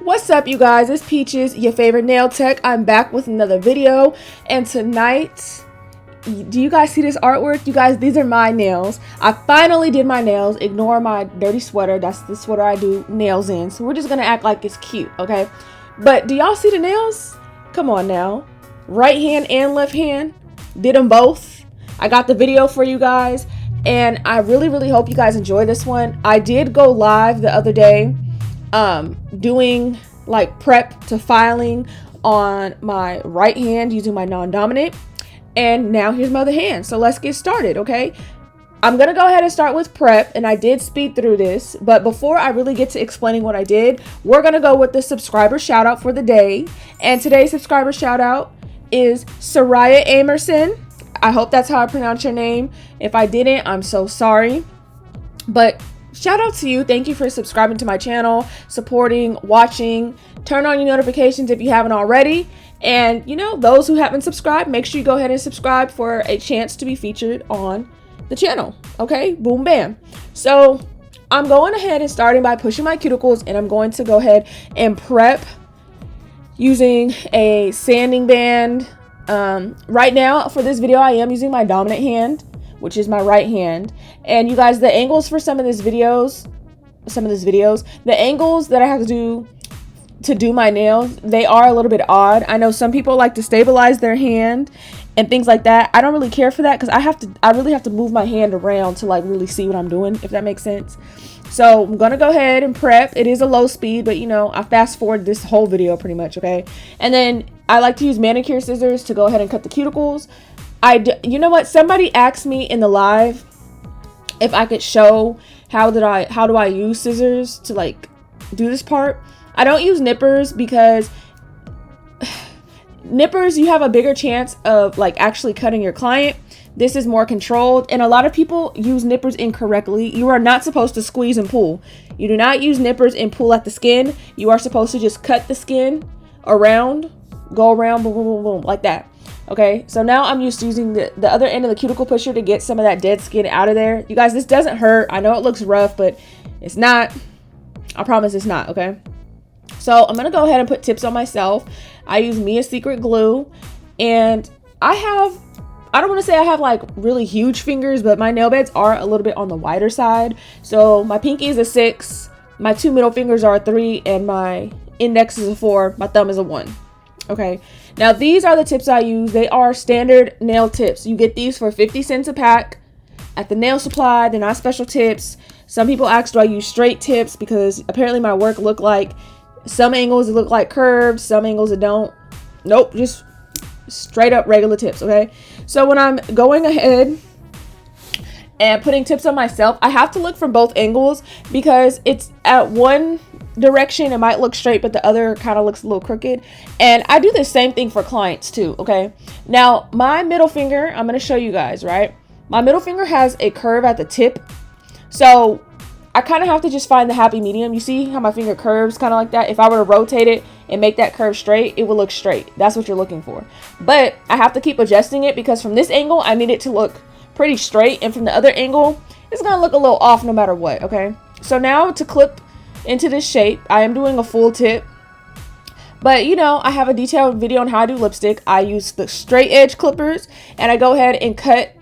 What's up, you guys? It's Peaches, your favorite nail tech. I'm back with another video, and tonight, do you guys see this artwork? You guys, these are my nails. I finally did my nails. Ignore my dirty sweater. That's the sweater I do nails in. So we're just gonna act like it's cute, okay? But do y'all see the nails? Come on now. Right hand and left hand. Did them both. I got the video for you guys, and I really hope you guys enjoy this one. I did go live the other day doing like prep to filing on my right hand using my non-dominant, and now here's my other hand. So let's get started, okay? I'm gonna go ahead and start with prep, and I did speed through this, but before I really get to explaining what I did, we're gonna go with the subscriber shout out for the day. And today's subscriber shout out is Soraya Amerson. I hope that's how I pronounce your name. If I didn't, I'm so sorry, but shout out to you. Thank you for subscribing to my channel, supporting, watching. Turn on your notifications if you haven't already. And you know, those who haven't subscribed, make sure you go ahead and subscribe for a chance to be featured on the channel. Okay, boom, bam. So I'm going ahead and starting by pushing my cuticles, and I'm going to go ahead and prep using a sanding band. Right now for this video, I am using my dominant hand, which is my right hand. And you guys, the angles for some of these videos, the angles that I have to do my nails, they are a little bit odd. I know some people like to stabilize their hand and things like that. I don't really care for that because I really have to move my hand around to like really see what I'm doing, if that makes sense. So I'm gonna go ahead and prep. It is a low speed, but you know, I fast forward this whole video pretty much, okay? And then I like to use manicure scissors to go ahead and cut the cuticles. You know what? Somebody asked me in the live if I could show how do I use scissors to like do this part. I don't use nippers because nippers, you have a bigger chance of like actually cutting your client. This is more controlled, and a lot of people use nippers incorrectly. You are not supposed to squeeze and pull. You do not use nippers and pull at the skin. You are supposed to just cut the skin around, go around, boom, boom, boom, boom, like that. Okay, so now I'm used to using the other end of the cuticle pusher to get some of that dead skin out of there. You guys, this doesn't hurt. I know it looks rough, but it's not. I promise it's not, okay? So I'm gonna go ahead and put tips on myself. I use Mia Secret glue, and I don't want to say I have like really huge fingers, but my nail beds are a little bit on the wider side. So my pinky is a 6, my 2 middle fingers are a 3, and my index is a 4, my thumb is a 1. Okay, now these are the tips I use. They are standard nail tips. You get these for 50 cents a pack at the nail supply. They're not special tips. Some people ask, do I use straight tips? Because apparently my work look like some angles, it look like curves, some angles it don't. Nope, just straight up regular tips. Okay, so when I'm going ahead and putting tips on myself, I have to look from both angles because it's at one direction it might look straight, but the other kind of looks a little crooked. And I do the same thing for clients too. Okay, now my middle finger, I'm going to show you guys, right? My middle finger has a curve at the tip, so I kind of have to just find the happy medium. You see how my finger curves kind of like that? If I were to rotate it and make that curve straight, it would look straight. That's what you're looking for. But I have to keep adjusting it because from this angle I need it to look pretty straight, and from the other angle it's gonna look a little off no matter what. Okay, so now to clip into this shape, I am doing a full tip, but you know, I have a detailed video on how I do lipstick. I use the straight edge clippers, and I go ahead and cut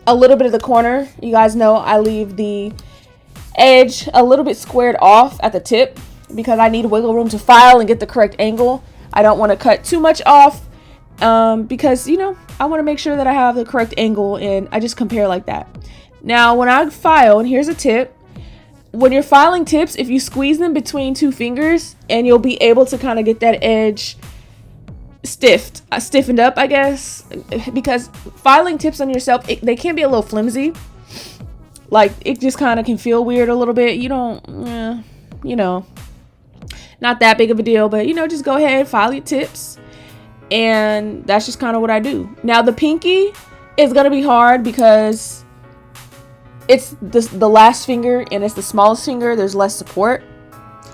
a little bit of the corner. You guys know I leave the edge a little bit squared off at the tip because I need wiggle room to file and get the correct angle. I don't want to cut too much off because you know, I want to make sure that I have the correct angle, and I just compare like that. Now when I file, and here's a tip, when you're filing tips, if you squeeze them between 2 fingers, and you'll be able to kind of get that edge stiffened up, I guess, because filing tips on yourself, they can be a little flimsy. Like, it just kind of can feel weird a little bit. You don't, you know, not that big of a deal, but you know, just go ahead and file your tips, and that's just kind of what I do. Now the pinky is gonna be hard because it's the last finger, and it's the smallest finger. There's less support,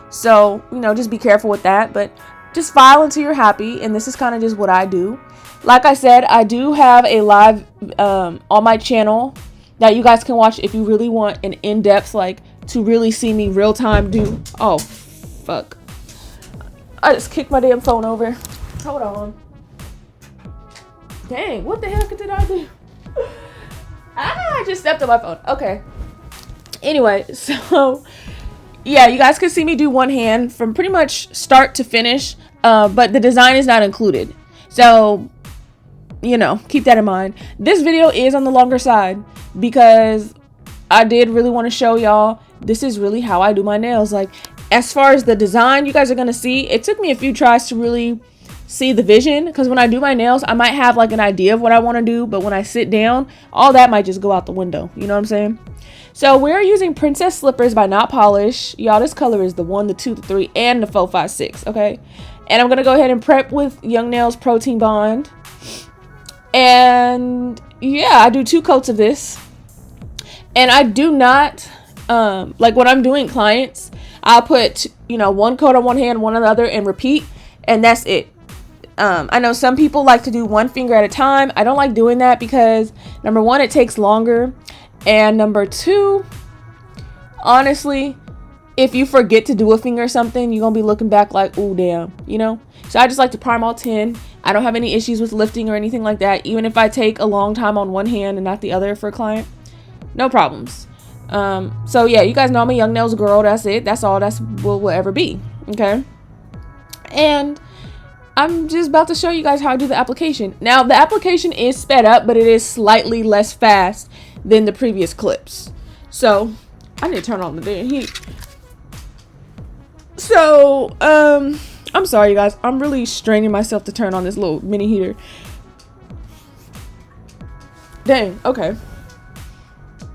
so you know, just be careful with that, but just file until you're happy. And this is kind of just what I do. Like I said, I do have a live on my channel that you guys can watch if you really want an in-depth, like to really see me real time do. Oh fuck, I just kicked my damn phone over. Hold on. Dang, what the heck did I do? I just stepped on my phone. Okay. Anyway, so yeah, you guys can see me do one hand from pretty much start to finish, but the design is not included. So, you know, keep that in mind. This video is on the longer side because I did really want to show y'all this is really how I do my nails. Like, as far as the design, you guys are gonna see, it took me a few tries to really see the vision, because when I do my nails, I might have like an idea of what I want to do, but when I sit down, all that might just go out the window. You know what I'm saying? So we're using Princess Slippers by Not Polish. Y'all, this color is the 1, the 2, the 3, and the 4, 5, 6. Okay, and I'm gonna go ahead and prep with Young Nails Protein Bond. And yeah, I do 2 coats of this. And I do not like when I'm doing clients, I'll put, you know, 1 coat on one hand, 1 on the other, and repeat, and that's it. I know some people like to do 1 finger at a time. I don't like doing that because number 1, it takes longer, and number 2, honestly, if you forget to do a finger or something, you're gonna be looking back like, oh damn, you know. So I just like to prime all 10. I don't have any issues with lifting or anything like that, even if I take a long time on one hand and not the other for a client. No problems. So yeah, you guys know I'm a Young Nails girl. That's it. That's all that's will ever be. Okay. And I'm just about to show you guys how I do the application. Now, the application is sped up, but it is slightly less fast than the previous clips. So I need to turn on the damn heat. So, I'm sorry, you guys. I'm really straining myself to turn on this little mini heater. Dang. Okay.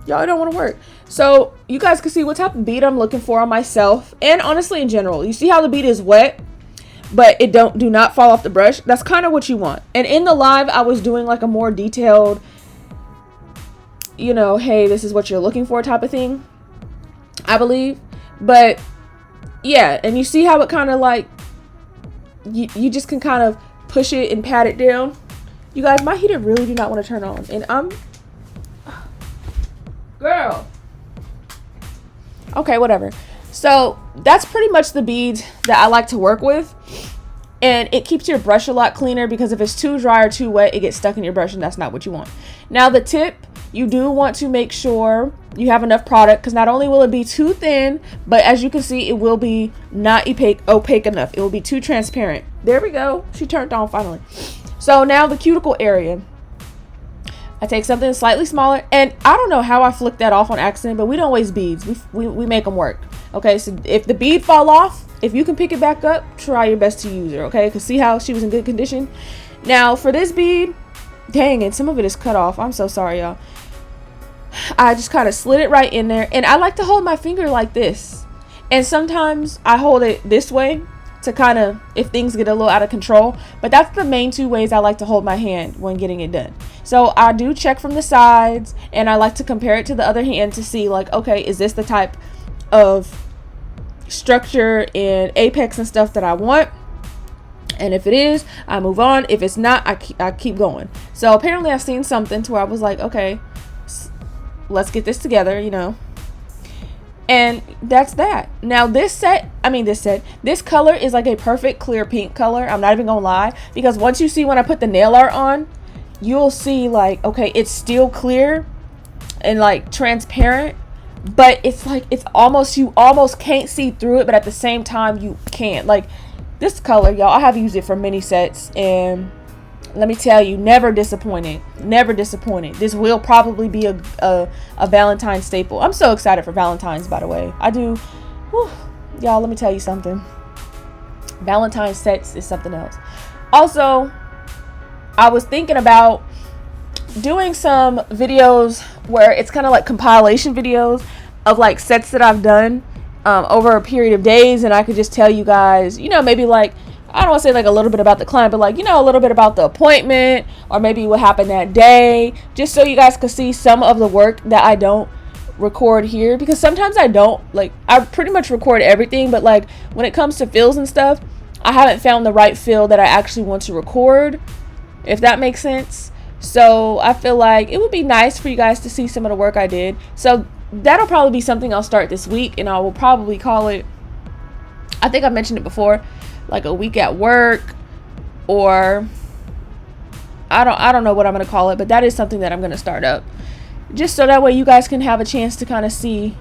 Y'all don't want to work. So you guys can see what type of bead I'm looking for on myself, and honestly in general. You see how the bead is wet, but it do not fall off the brush. That's kind of what you want. And in the live, I was doing like a more detailed, you know, hey, this is what you're looking for type of thing, I believe. But yeah, and you see how it kind of like, you just can kind of push it and pat it down. You guys, my heater really do not want to turn on, and girl. Okay, whatever. So that's pretty much the beads that I like to work with, and it keeps your brush a lot cleaner, because if it's too dry or too wet, it gets stuck in your brush, and that's not what you want. Now the tip, you do want to make sure you have enough product, because not only will it be too thin, but as you can see, it will be not opaque enough. It will be too transparent. There we go. She turned on finally. So now the cuticle area, I take something slightly smaller, and I don't know how I flicked that off on accident, but we don't waste beads. We make them work. Okay, so if the bead fall off, if you can pick it back up, try your best to use her, okay? Because see how she was in good condition? Now, for this bead, dang it, some of it is cut off. I'm so sorry, y'all. I just kind of slid it right in there, and I like to hold my finger like this. And sometimes I hold it this way to kind of, if things get a little out of control. But that's the main 2 ways I like to hold my hand when getting it done. So I do check from the sides, and I like to compare it to the other hand to see like, okay, is this the type of structure and apex and stuff that I want? And if it is, I move on. If it's not, I keep going. So apparently I've seen something to where I was like, okay, let's get this together, you know. And that's that. Now this color is like a perfect clear pink color. I'm not even gonna lie, because once you see when I put the nail art on, you'll see like, okay, it's still clear and like transparent, but it's like, it's almost, you almost can't see through it, but at the same time you can. Like this color, y'all, I have used it for many sets, and let me tell you, never disappointed. Never disappointed. This will probably be a Valentine's staple. I'm so excited for Valentine's, by the way. I do. Whew. Y'all, let me tell you something. Valentine's sets is something else. Also, I was thinking about doing some videos where it's kind of like compilation videos of like sets that I've done over a period of days, and I could just tell you guys, you know, maybe like, I don't want to say like a little bit about the client, but like, you know, a little bit about the appointment, or maybe what happened that day, just so you guys could see some of the work that I don't record here, because sometimes I don't, like, I pretty much record everything, but like when it comes to fills and stuff, I haven't found the right fill that I actually want to record, if that makes sense. So I feel like it would be nice for you guys to see some of the work I did. So that'll probably be something I'll start this week, and I will probably call it I think I mentioned it before, like a week at work, or I don't know what I'm going to call it, but that is something that I'm going to start up, just so that way you guys can have a chance to kind of see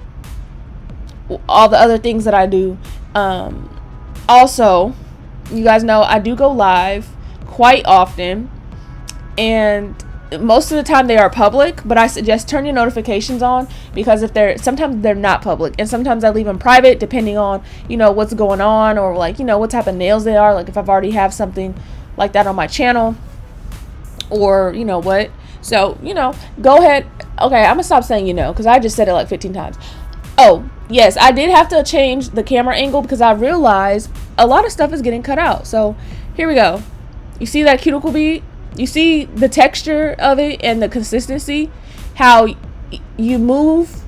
all the other things that I do. Also, you guys know I do go live quite often, and most of the time they are public, but I suggest turn your notifications on, because sometimes they're not public, and sometimes I leave them private depending on, you know, what's going on, or like, you know, what type of nails they are, like if I've already have something like that on my channel, or you know what. So, you know, go ahead. Okay, I'm gonna stop saying, you know, because I just said it like 15 times. Oh yes, I did have to change the camera angle because I realized a lot of stuff is getting cut out. So here we go. You see that cuticle bead? You see the texture of it and the consistency, how you move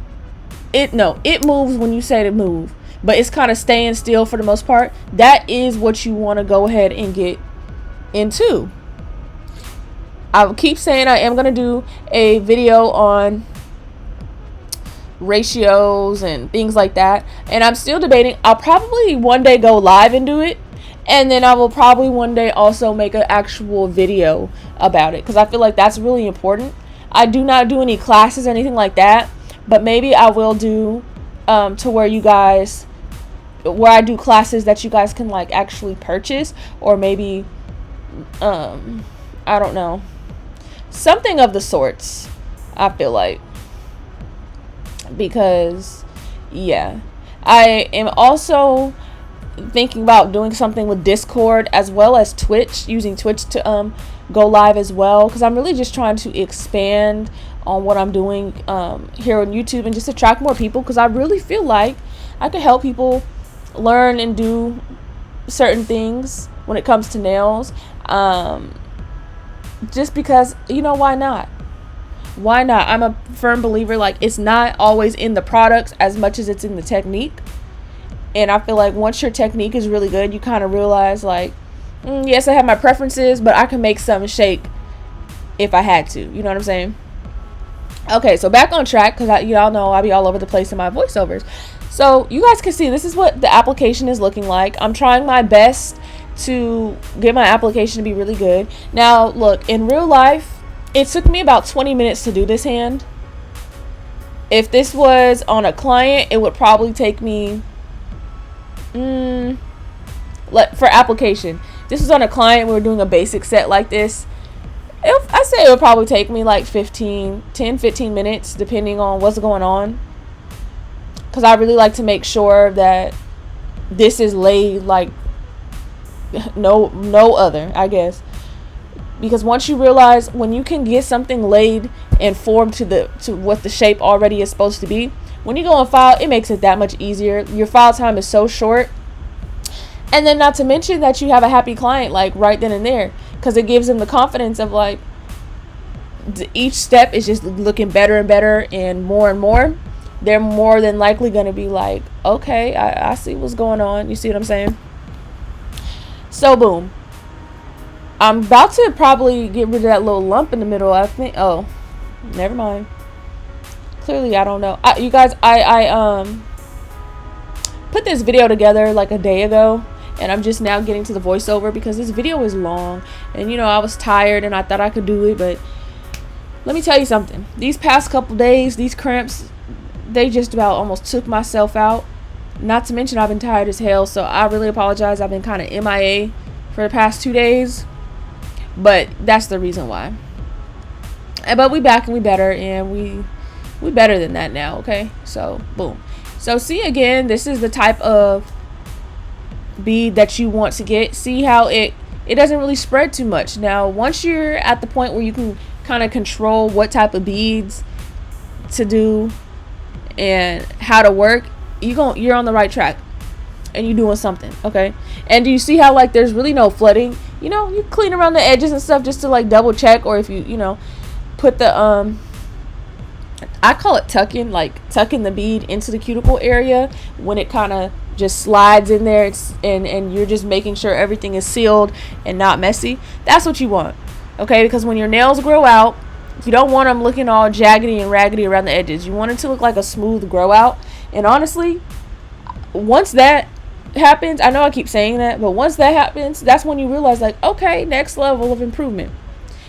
it. No, it moves when you say to move, but it's kind of staying still for the most part. That is what you want to go ahead and get into. I keep saying I am going to do a video on ratios and things like that, and I'm still debating. I'll probably one day go live and do it, and then I will probably one day also make an actual video about it, because I feel like that's really important. I do not do any classes or anything like that, but maybe I will do to where I do classes that you guys can like actually purchase, or maybe I don't know, something of the sorts, I feel like. Because yeah, I am also thinking about doing something with Discord as well as Twitch, using Twitch to go live as well, because I'm really just trying to expand on what I'm doing here on YouTube, and just attract more people, because I really feel like I could help people learn and do certain things when it comes to nails, just because, you know, why not? Why not? I'm a firm believer, like, it's not always in the products as much as it's in the technique. And I feel like once your technique is really good, you kind of realize, like, yes, I have my preferences, but I can make something shake if I had to. You know what I'm saying? Okay, so back on track, because y'all know I be all over the place in my voiceovers. So you guys can see this is what the application is looking like. I'm trying my best to get my application to be really good. Now, look, in real life, it took me about 20 minutes to do this hand. If this was on a client, it would probably take me, for application. This is on a client, we were doing a basic set like this. I say it would probably take me like 10, 15 minutes, depending on what's going on. Because I really like to make sure that this is laid like no other, I guess. Because once you realize, when you can get something laid and formed to what the shape already is supposed to be, when you go and file, it makes it that much easier. Your file time is so short. And then not to mention that you have a happy client like right then and there, because it gives them the confidence of like each step is just looking better and better and more. They're more than likely going to be like, okay, I see what's going on. You see what I'm saying? So boom. I'm about to probably get rid of that little lump in the middle, I think. Oh, never mind. Clearly, I don't know. You guys, I put this video together like a day ago, and I'm just now getting to the voiceover because this video is long. And, you know, I was tired and I thought I could do it, but let me tell you something. These past couple days, these cramps, they just about almost took myself out. Not to mention I've been tired as hell, so I really apologize. I've been kind of MIA for the past 2 days. But that's the reason why. But we back and we better, and we better than that now, okay? So boom. So see, again, this is the type of bead that you want to get. See how it doesn't really spread too much. Now once you're at the point where you can kind of control what type of beads to do and how to work, you're on the right track and you're doing something, okay? And do you see how like there's really no flooding? You know, you clean around the edges and stuff just to like double check, or if you know, put the I call it tucking the bead into the cuticle area when it kind of just slides in there, and you're just making sure everything is sealed and not messy. That's what you want, okay? Because when your nails grow out, you don't want them looking all jaggedy and raggedy around the edges. You want it to look like a smooth grow out. And honestly, once that happens, I know I keep saying that, but once that happens, that's when you realize, like, okay, next level of improvement.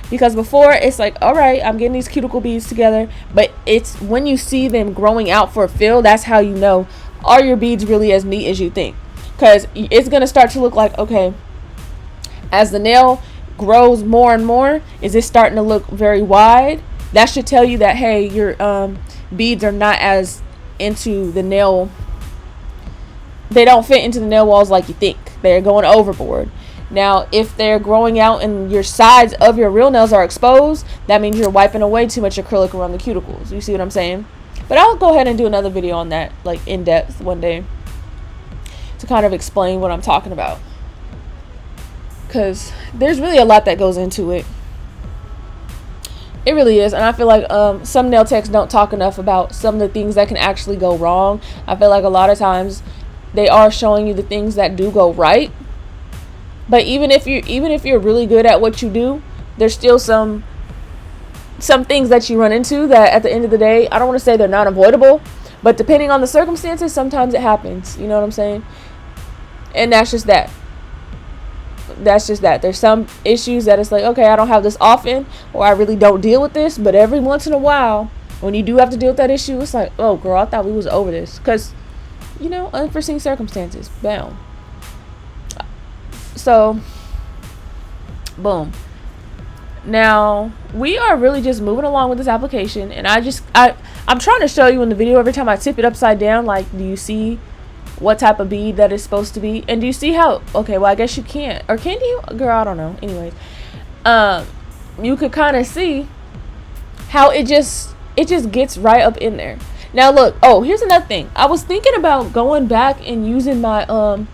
Because before, it's like, all right, I'm getting these cuticle beads together, but it's when you see them growing out for a fill, that's how you know, are your beads really as neat as you think? Because it's going to start to look like, okay, as the nail grows more and more, is it starting to look very wide? That should tell you that, hey, your beads are not as into the nail, they don't fit into the nail walls like you think. They're going overboard. Now, if they're growing out and your sides of your real nails are exposed, that means you're wiping away too much acrylic around the cuticles. You see what I'm saying? But I'll go ahead and do another video on that, like in depth one day, to kind of explain what I'm talking about. Because there's really a lot that goes into it. It really is. And I feel like some nail techs don't talk enough about some of the things that can actually go wrong. I feel like a lot of times they are showing you the things that do go right. But even if you're really good at what you do, there's still some things that you run into that at the end of the day, I don't want to say they're not avoidable, but depending on the circumstances, sometimes it happens. You know what I'm saying? And that's just that. That's just that. There's some issues that it's like, okay, I don't have this often, or I really don't deal with this, but every once in a while, when you do have to deal with that issue, it's like, oh girl, I thought we was over this. Because, you know, unforeseen circumstances. Bam. So, boom. Now, we are really just moving along with this application, and I'm trying to show you in the video every time I tip it upside down, like, do you see what type of bead that is supposed to be? And do you see how, okay, well, I guess you can't, or can you? Girl, I don't know. Anyways, you could kind of see how it just gets right up in there. Now, look, oh, here's another thing. I was thinking about going back and using my,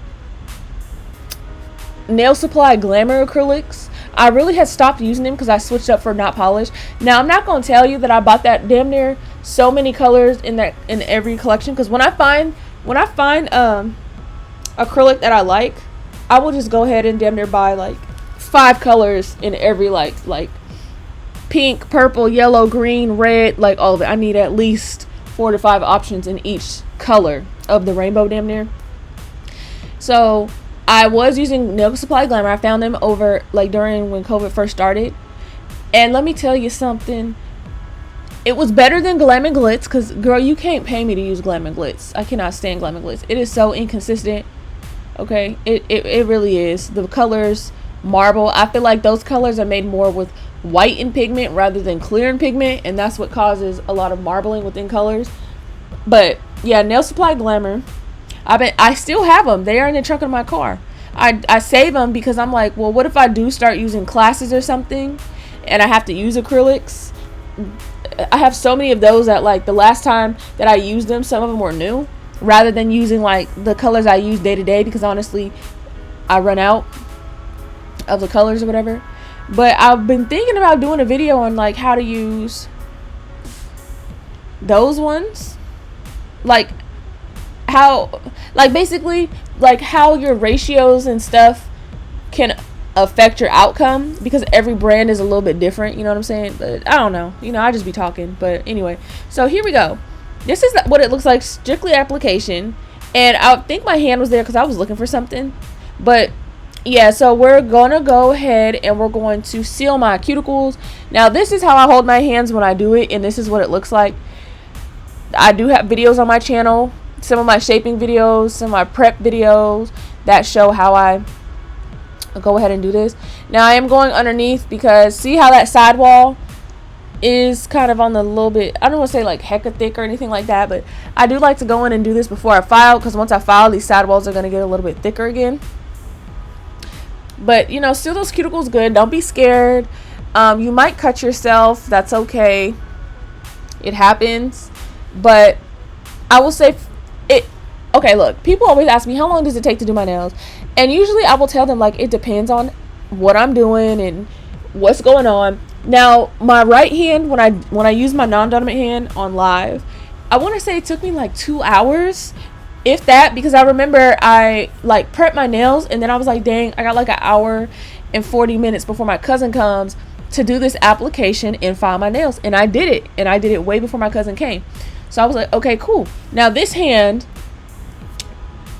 Nail Supply Glamour acrylics. I really had stopped using them because I switched up for not polished. Now, I'm not going to tell you that I bought that damn near so many colors in every collection, because when I find acrylic that I like, I will just go ahead and damn near buy like 5 colors in every like pink, purple, yellow, green, red, like all of it. I need at least 4 to 5 options in each color of the rainbow damn near. So I was using Nail Supply Glamour. I found them over like during when COVID first started, and let me tell you something. It was better than Glam and Glitz, because girl, you can't pay me to use Glam and Glitz. I cannot stand Glam and Glitz. It is so inconsistent. Okay, it really is. The colors, marble, I feel like those colors are made more with white in pigment rather than clear in pigment, and that's what causes a lot of marbling within colors. But yeah, Nail Supply Glamour, I still have them. They are in the trunk of my car. I save them because I'm like, well, what if I do start using classes or something and I have to use acrylics? I have so many of those that, like, the last time that I used them, some of them were new, rather than using like the colors I use day to day, because honestly I run out of the colors or whatever. But I've been thinking about doing a video on like how to use those ones, like how, like basically like how your ratios and stuff can affect your outcome, because every brand is a little bit different, you know what I'm saying? But I don't know, you know, I just be talking. But anyway, so here we go. This is what it looks like, strictly application, and I think my hand was there because I was looking for something. But yeah, so we're gonna go ahead and we're going to seal my cuticles. Now this is how I hold my hands when I do it, and this is what it looks like. I do have videos on my channel, some of my shaping videos, some of my prep videos that show how I go ahead and do this. Now I am going underneath, because see how that sidewall is kind of on the little bit, I don't want to say like hecka thick or anything like that, but I do like to go in and do this before I file, because once I file, these sidewalls are going to get a little bit thicker again. But you know, seal those cuticles good. Don't be scared. You might cut yourself, that's okay, it happens. But I will say it, okay, look, people always ask me how long does it take to do my nails, and usually I will tell them like it depends on what I'm doing and what's going on. Now my right hand, when I use my non-dominant hand on live, I want to say it took me like 2 hours, if that, because I remember I like prepped my nails and then I was like, dang, I got like an hour and 40 minutes before my cousin comes to do this application and file my nails, and I did it, and I did it way before my cousin came. So I was like, okay, cool. Now this hand,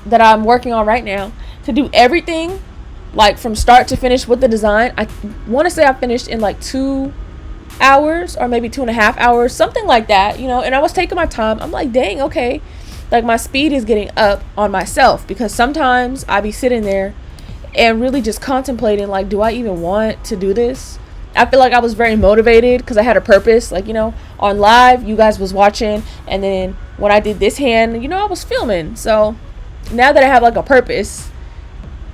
that I'm working on right now to do everything like from start to finish with the design. I want to say I finished in like 2 hours or maybe 2.5 hours, something like that, you know. And I was taking my time. I'm like, dang, okay, like my speed is getting up on myself, because sometimes I be sitting there and really just contemplating, like, do I even want to do this? I feel like I was very motivated because I had a purpose. Like, you know, on live, you guys was watching, and then when I did this hand, you know, I was filming. So now that I have like a purpose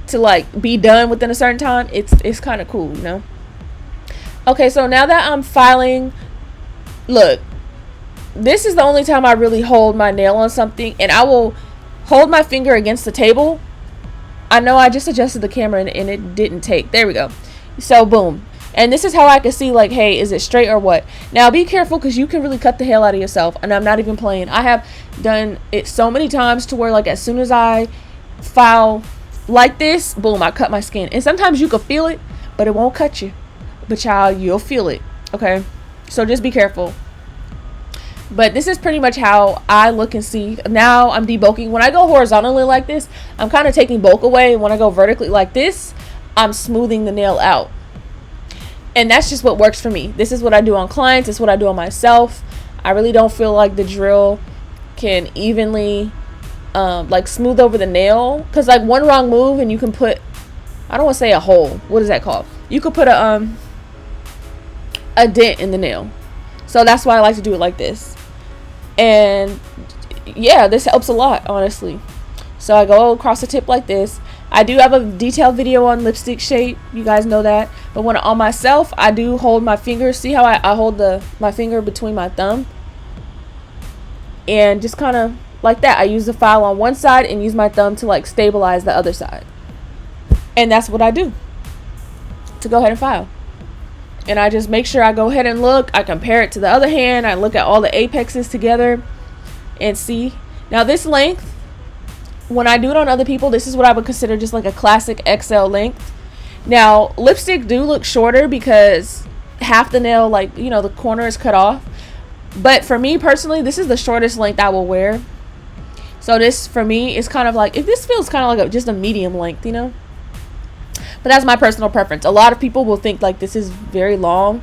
to like be done within a certain time, it's kind of cool, you know. Okay, so now that I'm filing, look, this is the only time I really hold my nail on something, and I will hold my finger against the table. I know I just adjusted the camera and it didn't take. There we go. So boom. And this is how I can see, like, hey, is it straight or what? Now be careful, because you can really cut the hell out of yourself, and I'm not even playing. I have done it so many times to where, like, as soon as I file like this, boom, I cut my skin. And sometimes you can feel it, but it won't cut you. But child, you'll feel it. Okay, so just be careful. But this is pretty much how I look and see. Now I'm debulking. When I go horizontally like this, I'm kind of taking bulk away. When I go vertically like this, I'm smoothing the nail out. And that's just what works for me. This is what I do on clients. It's what I do on myself. I really don't feel like the drill can evenly like smooth over the nail, because like one wrong move and you can put, I don't want to say a hole, what is that called? You could put a dent in the nail. So that's why I like to do it like this. And yeah, this helps a lot, honestly. So I go across the tip like this. I do have a detailed video on lipstick shape, you guys know that. But when on myself, I do hold my finger. See how I hold my finger between my thumb, and just kind of like that. I use the file on one side and use my thumb to like stabilize the other side. And that's what I do to go ahead and file. And I just make sure I go ahead and look. I compare it to the other hand. I look at all the apexes together and see. Now this length, when I do it on other people, this is what I would consider just like a classic XL length. Now lipstick do look shorter because half the nail, like, you know, the corner is cut off. But for me personally, this is the shortest length I will wear. So this for me is kind of like, if this feels kind of like just a medium length, you know. But that's my personal preference. A lot of people will think like this is very long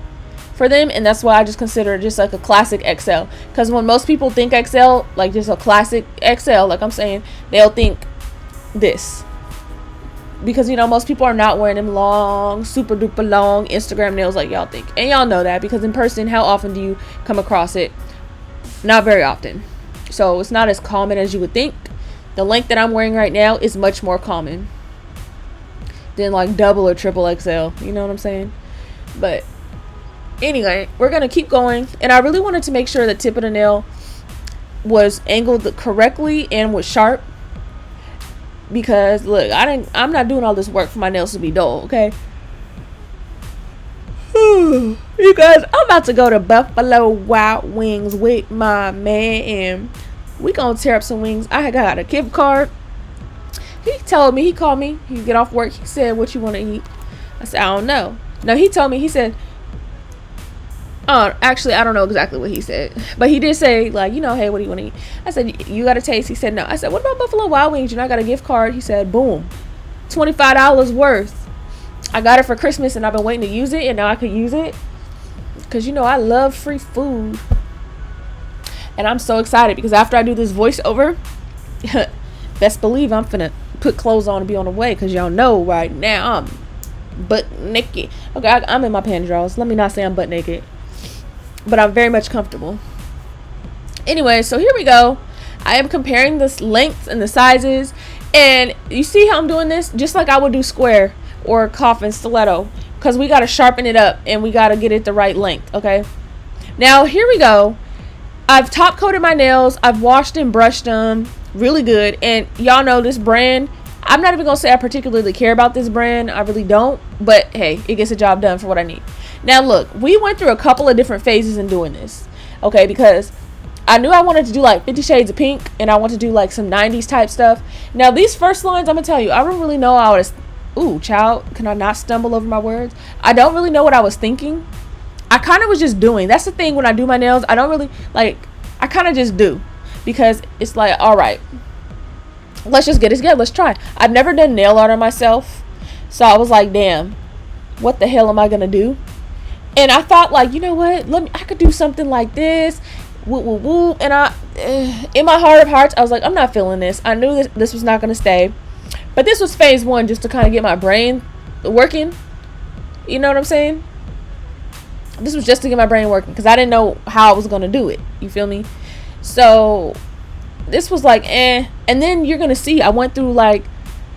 for them, and that's why I just consider it just like a classic XL. Because when most people think XL, like just a classic XL, like I'm saying, they'll think this. Because, you know, most people are not wearing them long, super duper long Instagram nails like y'all think. And y'all know that, because in person, how often do you come across it? Not very often. So it's not as common as you would think. The length that I'm wearing right now is much more common than like double or triple XL. You know what I'm saying? But anyway, we're gonna keep going, and I really wanted to make sure the tip of the nail was angled correctly and was sharp, because look, I'm not doing all this work for my nails to be dull, okay? You guys, I'm about to go to Buffalo Wild Wings with my man, and we gonna tear up some wings. I got a gift card. He called me, he get off work, he said, what you want to eat? I said, I don't know. No, he told me, he said, actually, I don't know exactly what he said, but he did say, like, you know, hey, what do you want to eat? I said, you got a taste? He said, no. I said, what about Buffalo Wild Wings? You know, I got a gift card. He said, boom, $25 worth. I got it for Christmas, and I've been waiting to use it, and now I could use it, because, you know, I love free food. And I'm so excited, because after I do this voiceover, best believe I'm finna put clothes on and be on the way, because y'all know right now I'm butt naked. Okay, I'm in my panty drawers. Let me not say I'm butt naked, but I'm very much comfortable. Anyway, so here we go. I am comparing the lengths and the sizes, and you see how I'm doing this just like I would do square or coffin stiletto, because we got to sharpen it up and we got to get it the right length. Okay, now here we go. I've top coated my nails. I've washed and brushed them really good, and y'all know this brand, I'm not even gonna say I particularly care about this brand. I really don't, but hey, it gets the job done for what I need. Now look, we went through a couple of different phases in doing this, okay, because I knew I wanted to do like 50 Shades of Pink, and I want to do like some 90s type stuff. Now these first lines, I'm gonna tell you, I don't really know how I was, ooh child, can I not stumble over my words? I don't really know what I was thinking. I kind of was just doing. That's the thing, when I do my nails, I don't really like, I kind of just do, because it's like, all right, let's just get it together. Let's try. I've never done nail art on myself, so I was like, damn, what the hell am I gonna do? And I thought, like, you know what, I could do something like this, woo woo woo. And in my heart of hearts, I was like, I'm not feeling this. I knew this was not gonna stay, but this was phase one, just to kind of get my brain working. You know what I'm saying? This was just to get my brain working, because I didn't know how I was gonna do it. You feel me? So this was like, and then you're gonna see I went through like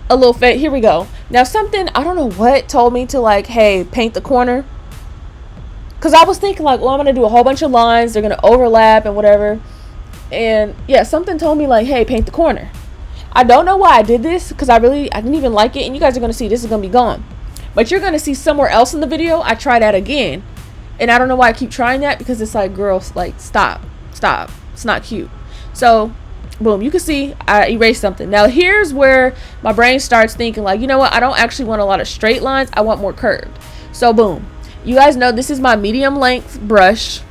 a little phase. Here we go. Now something, I don't know what told me to, like, hey, paint the corner, because I was thinking like, well, I'm gonna do a whole bunch of lines, they're gonna overlap and whatever. And yeah, something told me like, hey, paint the corner. I don't know why I did this, because I didn't even like it, and you guys are gonna see this is gonna be gone, but you're gonna see somewhere else in the video I try that again. And I don't know why I keep trying that, because it's like, girls, like, stop, it's not cute. So boom, you can see I erased something. Now here's where my brain starts thinking like, you know what, I don't actually want a lot of straight lines, I want more curved. So boom, you guys know this is my medium length brush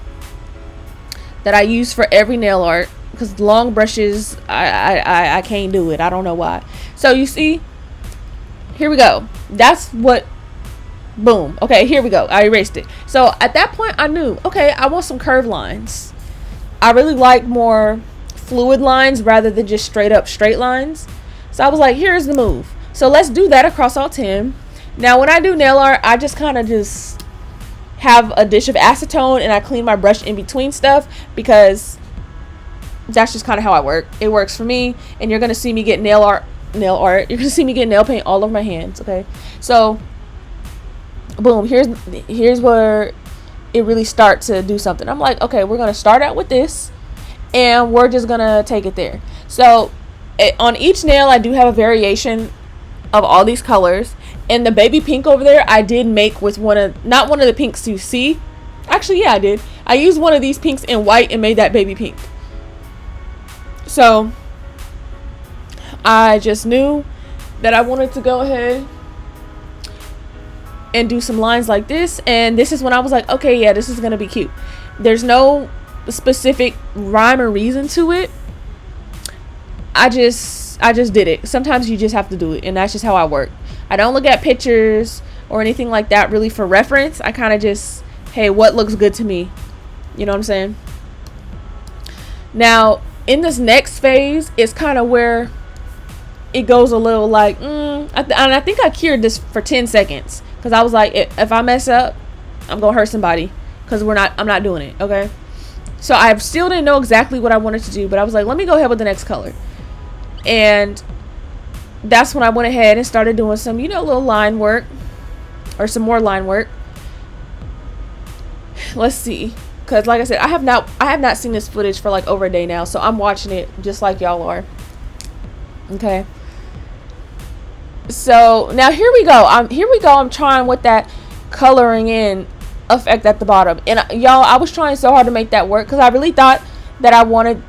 that I use for every nail art, because long brushes, I can't do it. I don't know why. So you see, here we go. That's what, boom. Okay, here we go. I erased it. So at that point I knew, okay, I want some curved lines. I really like more fluid lines rather than just straight up straight lines. So I was like, here's the move. So let's do that across all 10. Now when I do nail art, I just kind of just have a dish of acetone and I clean my brush in between stuff, because that's just kind of how I work. It works for me. And you're gonna see me get nail art. You're gonna see me get nail paint all over my hands. Okay, so boom, here's where it really starts to do something. I'm like, okay, we're gonna start out with this, and we're just gonna take it there. So on each nail I do have a variation of all these colors, and the baby pink over there I did make with not one of the pinks you see. Actually, yeah, I did. I used one of these pinks in white and made that baby pink. So I just knew that I wanted to go ahead and do some lines like this, and this is when I was like, okay, yeah, this is gonna be cute. There's no specific rhyme or reason to it. I just did it. Sometimes you just have to do it, and that's just how I work. I don't look at pictures or anything like that really for reference. I kind of just, hey, what looks good to me? You know what I'm saying? Now in this next phase is kind of where it goes a little like, and I think I cured this for 10 seconds, because I was like, if I mess up, I'm gonna hurt somebody, because I'm not doing it. Okay, so I still didn't know exactly what I wanted to do, but I was like, let me go ahead with the next color. And that's when I went ahead and started doing some, little line work, or some more line work. Let's see, because like I said, I have not seen this footage for like over a day now, so I'm watching it just like y'all are. Okay, so now here we go. I'm trying with that coloring in effect at the bottom, and y'all, I was trying so hard to make that work, because I really thought that I wanted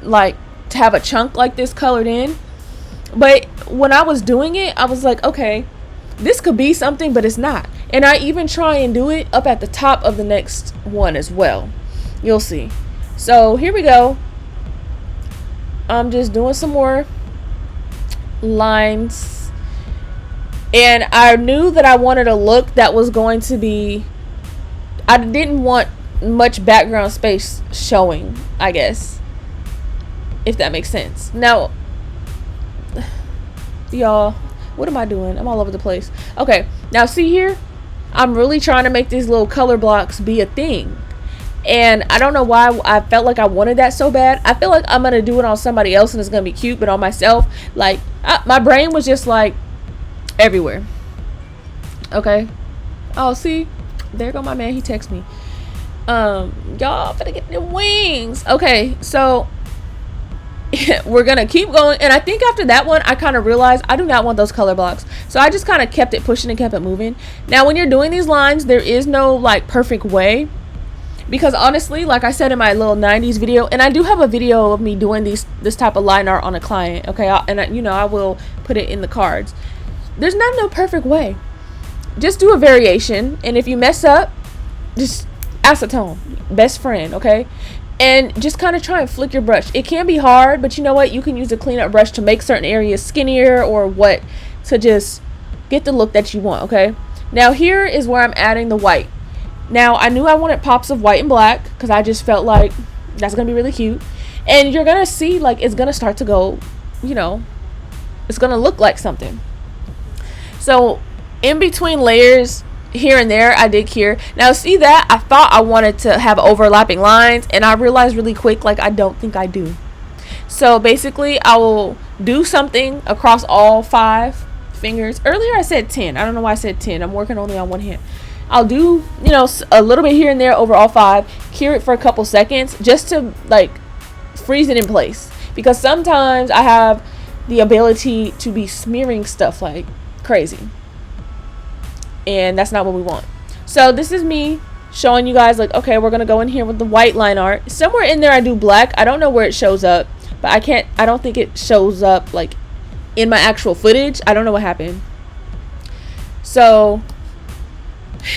like to have a chunk like this colored in. But when I was doing it, I was like, okay, this could be something, but it's not. And I even try and do it up at the top of the next one as well. You'll see. So here we go. I'm just doing some more lines, and I knew that I wanted a look that was going to be, I didn't want much background space showing, I guess, if that makes sense. Now y'all, what am I doing? I'm all over the place. Okay, now see here, I'm really trying to make these little color blocks be a thing, and I don't know why I felt like I wanted that so bad. I feel like I'm gonna do it on somebody else and it's gonna be cute, but on myself, like, my brain was just like everywhere. Okay, oh, see, there go my man, he texted me, y'all finna get them wings. Okay, so we're gonna keep going, and I think after that one I kind of realized I do not want those color blocks, so I just kind of kept it pushing and kept it moving. Now when you're doing these lines, there is no like perfect way, because honestly, like I said in my little 90s video, and I do have a video of me doing this type of line art on a client, okay, I will put it in the cards. There's not no perfect way. Just do a variation, and if you mess up, just acetone, best friend, okay? and just kind of try and flick your brush. It can be hard, but you know what? You can use a cleanup brush to make certain areas skinnier or what, to just get the look that you want, okay? Now here is where I'm adding the white. Now I knew I wanted pops of white and black because I just felt like that's gonna be really cute. And you're gonna see like it's gonna start to go, you know, it's gonna look like something. So in between layers here and there, I did here. Now see that? I thought I wanted to have overlapping lines, and I realized really quick like I don't think I do. So basically I will do something across all 5 fingers. Earlier I said 10. I don't know why I said 10. I'm working only on one hand. I'll do, you know, a little bit here and there over all 5, cure it for a couple seconds just to like freeze it in place, because sometimes I have the ability to be smearing stuff like crazy, and that's not what we want. So this is me showing you guys like, okay, we're gonna go in here with the white line art. Somewhere in there I do black. I don't know where it shows up, but I don't think it shows up like in my actual footage. I don't know what happened. So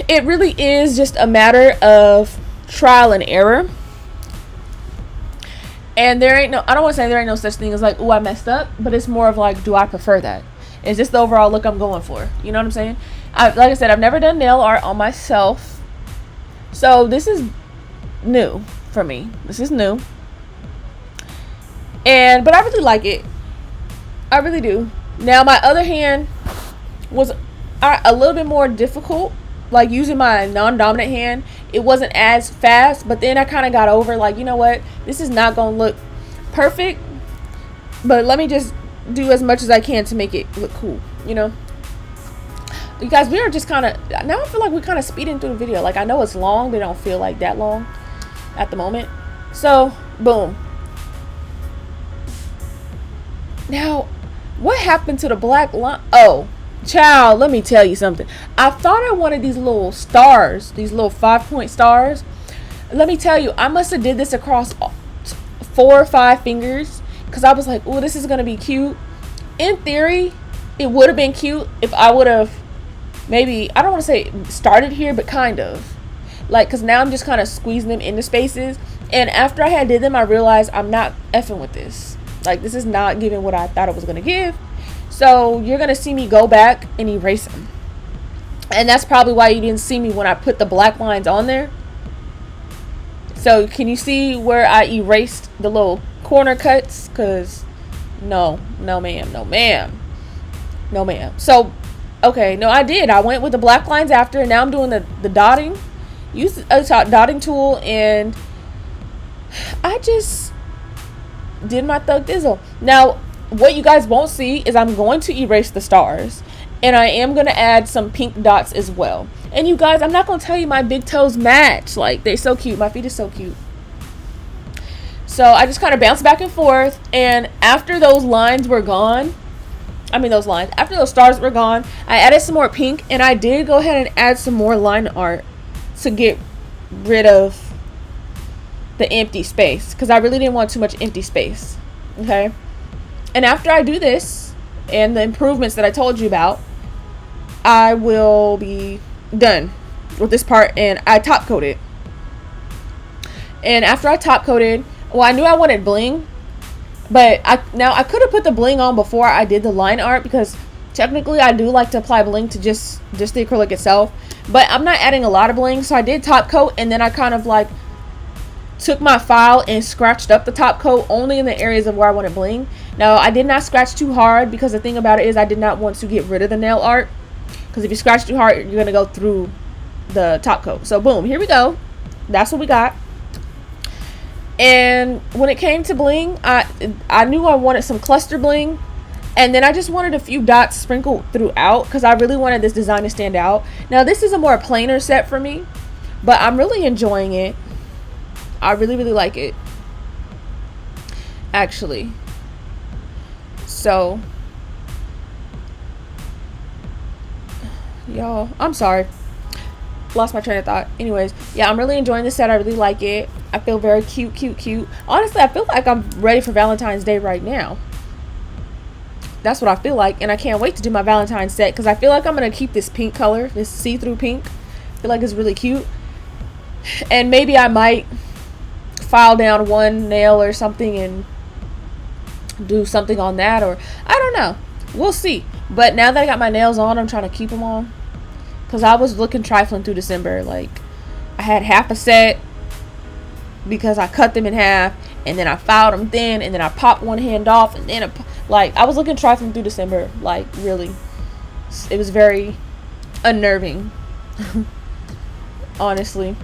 it really is just a matter of trial and error. And there ain't no, I don't want to say there ain't no such thing as like, oh, I messed up, but it's more of like, do I prefer that? Is this the overall look I'm going for? You know what I'm saying? Like I said, I've never done nail art on myself, so this is new for me. This is new. But I really like it. I really do. Now my other hand was a little bit more difficult. Like using my non-dominant hand, it wasn't as fast, but then I kind of got over like, you know what, this is not gonna look perfect, but let me just do as much as I can to make it look cool, you know. You guys, we are just kind of, now I feel like we're kind of speeding through the video. Like I know it's long, but it don't feel like that long at the moment. So boom. Now what happened to the black line? Oh child, let me tell you something. I thought I wanted these little stars, these little 5-point stars. Let me tell you, I must have did this across 4 or 5 fingers because I was like, oh, this is gonna be cute. In theory, it would have been cute if I would have maybe, I don't want to say started here, but kind of like, because now I'm just kind of squeezing them into spaces, and after I had did them, I realized I'm not effing with this. Like this is not giving what I thought it was gonna give. So you're going to see me go back and erase them. And that's probably why you didn't see me when I put the black lines on there. So can you see where I erased the little corner cuts? Because no ma'am, no ma'am, no ma'am. So, okay, no, I did. I went with the black lines after, and now I'm doing the dotting. Use a dotting tool, and I just did my thug dizzle. Now, what you guys won't see is I'm going to erase the stars, and I am going to add some pink dots as well. And you guys, I'm not going to tell you my big toes match. Like, they're so cute. My feet are so cute. So I just kind of bounced back and forth, and after those lines were gone, after those stars were gone, I added some more pink, and I did go ahead and add some more line art to get rid of the empty space, because I really didn't want too much empty space. Okay. And after I do this and the improvements that I told you about, I will be done with this part, and I top coat it. And after I top coated, well, I knew I wanted bling, but I could have put the bling on before I did the line art, because technically I do like to apply bling to just the acrylic itself, but I'm not adding a lot of bling. So I did top coat, and then I kind of like took my file and scratched up the top coat only in the areas of where I wanted bling. Now I did not scratch too hard, because the thing about it is I did not want to get rid of the nail art, because if you scratch too hard, you're gonna go through the top coat. So boom, here we go. That's what we got. And when it came to bling, I knew I wanted some cluster bling, and then I just wanted a few dots sprinkled throughout, because I really wanted this design to stand out. Now this is a more plainer set for me, but I'm really enjoying it. I really like it, actually. So y'all, I'm sorry, lost my train of thought. Anyways, yeah, I'm really enjoying this set. I really like it. I feel very cute. Honestly, I feel like I'm ready for Valentine's Day right now. That's what I feel like, and I can't wait to do my Valentine's set, because I feel like I'm gonna keep this pink color, this see-through pink. I feel like it's really cute, and maybe I might file down one nail or something and do something on that, or I don't know. We'll see. But now that I got my nails on, I'm trying to keep them on, because I was looking trifling through December. Like, I had half a set because I cut them in half, and then I filed them thin, and then I popped one hand off, and then like, I was looking trifling through December. Like, really, it was very unnerving. Honestly.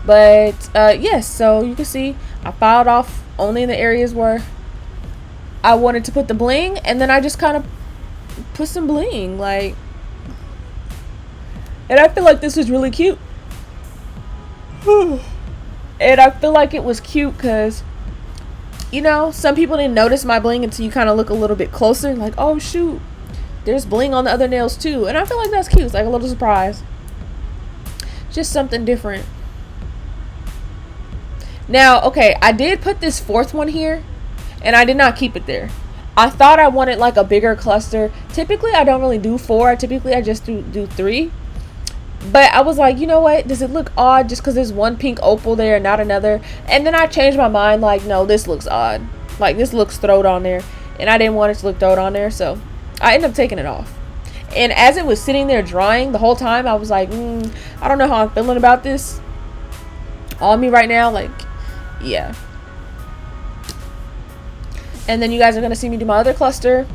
But yes, so you can see I filed off only in the areas where I wanted to put the bling, and then I just kind of put some bling, like, and I feel like this was really cute. And I feel like it was cute because, you know, some people didn't notice my bling until you kind of look a little bit closer, like, oh shoot, there's bling on the other nails too. And I feel like that's cute. It's like a little surprise, just something different. Now, okay, I did put this fourth one here, and I did not keep it there. I thought I wanted like a bigger cluster. Typically, I don't really do 4. Typically, I just do 3. But I was like, you know what? Does it look odd just because there's one pink opal there and not another? And then I changed my mind, like, no, this looks odd. Like, this looks throwed on there, and I didn't want it to look throwed on there, so I ended up taking it off. And as it was sitting there drying the whole time, I was like, I don't know how I'm feeling about this on me right now. Like, yeah. And then you guys are going to see me do my other cluster.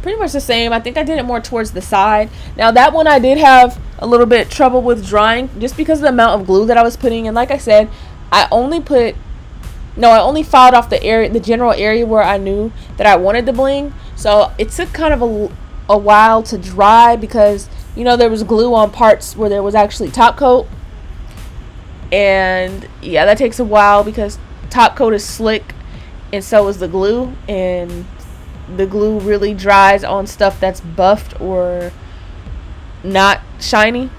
Pretty much the same. I think I did it more towards the side. Now, that one I did have a little bit trouble with drying just because of the amount of glue that I was putting. And like I said, I only filed off the area, the general area where I knew that I wanted the bling. So it took kind of a while to dry because, you know, there was glue on parts where there was actually top coat. And yeah, that takes a while because top coat is slick and so is the glue, and the glue really dries on stuff that's buffed or not shiny.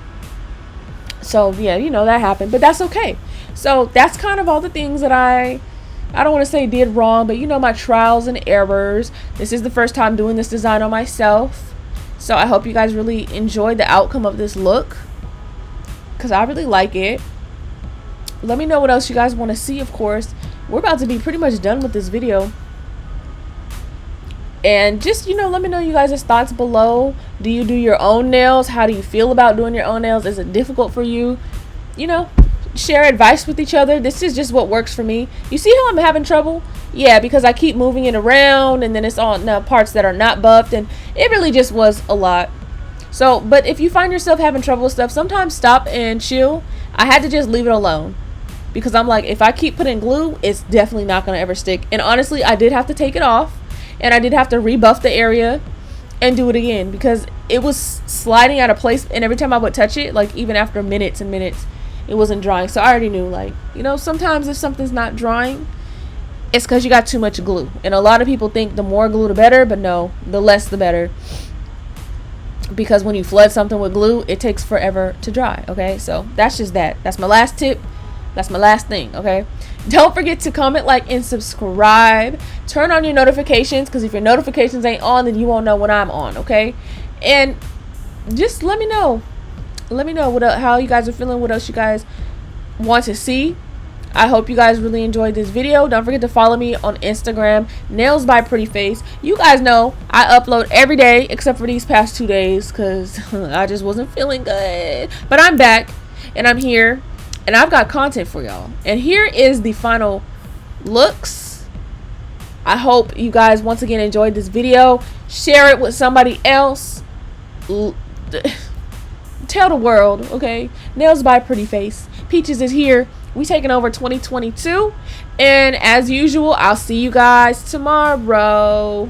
So yeah, you know, that happened, but that's okay. So that's kind of all the things that I don't want to say did wrong, but you know, my trials and errors. This is the first time doing this design on myself, so I hope you guys really enjoyed the outcome of this look, because I really like it. Let me know what else you guys want to see. Of course, we're about to be pretty much done with this video. And just, you know, let me know you guys' thoughts below. Do you do your own nails? How do you feel about doing your own nails? Is it difficult for you? You know, share advice with each other. This is just what works for me. You see how I'm having trouble? Yeah, because I keep moving it around, and then it's on parts that are not buffed, and it really just was a lot. So, but if you find yourself having trouble with stuff, sometimes stop and chill. I had to just leave it alone, because I'm like, if I keep putting glue, it's definitely not going to ever stick. And honestly, I did have to take it off, and I did have to rebuff the area and do it again because it was sliding out of place, and every time I would touch it, like even after minutes and minutes, it wasn't drying. So I already knew, like, you know, sometimes if something's not drying, it's because you got too much glue. And a lot of people think the more glue the better, but no, the less the better, because when you flood something with glue, it takes forever to dry. Okay, so that's just that. That's my last tip. That's my last thing. Okay, don't forget to comment, like, and subscribe. Turn on your notifications, because if your notifications ain't on, then you won't know when I'm on. Okay, and just let me know what how you guys are feeling, what else you guys want to see. I hope you guys really enjoyed this video. Don't forget to follow me on Instagram, Nailsbyprettyface. You guys know I upload every day except for these past 2 days because I just wasn't feeling good. But I'm back, and I'm here, and I've got content for y'all. And here is the final looks. I hope you guys once again enjoyed this video. Share it with somebody else. Tell the world, okay? Nailsbyprettyface. Peaches is here. We taking over 2022, and as usual, I'll see you guys tomorrow.